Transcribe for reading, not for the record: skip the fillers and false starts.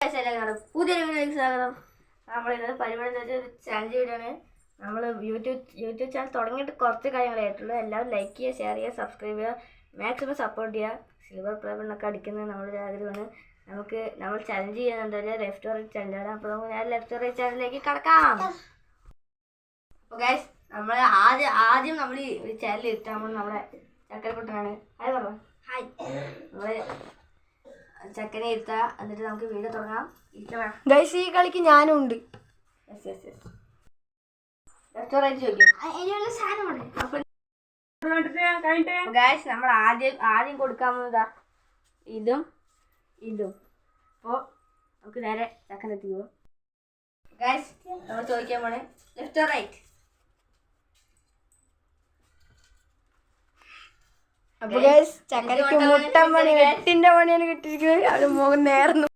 പുതിയ വീഡിയോയിലേക്ക് സ്വാഗതം. നമ്മളിത് പരിപാടി ഒരു ചാലഞ്ച് വീഡിയോ ആണ്. നമ്മൾ യൂട്യൂബ് ചാനൽ തുടങ്ങിയിട്ട് കുറച്ച് കാര്യങ്ങളായിട്ടുള്ളൂ. എല്ലാവരും ലൈക്ക് ചെയ്യുക, ഷെയർ ചെയ്യുക, സബ്സ്ക്രൈബ് ചെയ്യുക, മാക്സിമം സപ്പോർട്ട് ചെയ്യുക. സിൽവർ പ്ലേ ബട്ടണൊക്കെ അടിക്കുന്നത് നമ്മുടെ ആഗ്രഹമാണ്. നമ്മൾ ചലഞ്ച് ചെയ്യുന്നത് ലെഫ്റ്റ് ഓർ റൈറ്റ് ചാനലാണ്. അപ്പോൾ നമുക്ക് ഞാൻ ലെഫ്റ്റ് ഓർ റൈറ്റ് ചാനലിലേക്ക് കടക്കാം. അപ്പോൾ ഗൈസ് നമ്മൾ ആദ്യം നമ്മൾ ഈ ചാനൽ ഇരുത്താൻ പോകുന്നത് നമ്മുടെ ചക്കരക്കുട്ടനാണ്. ഹായ് പറഞ്ഞു. ഹായ്. നമ്മൾ ചക്കനെ ഇരുത്താ, എന്നിട്ട് നമുക്ക് വീഡിയോ തുടങ്ങാം. ഗൈസ് ഈ കളിക്ക് ഞാനും ഉണ്ട്. ഗൈസ് നമ്മൾ ആദ്യം കൊടുക്കാൻ പോകുന്നതാ ഇതും. അപ്പോൾ നമുക്ക് നേരെ ചക്കനെത്തി പോകും. ഗൈസ് നമ്മൾ ചോദിക്കാൻ പോണേ ലെഫ്റ്റ് ഓർ റൈറ്റ്. അപ്പൊ ഗൈസ് ചക്കരക്ക് മുട്ടൻ പണി 8ന്റെ പണിയാണ് കിട്ടിയിരിക്കുന്നത്. അവര് മുഖം നേർന്നു.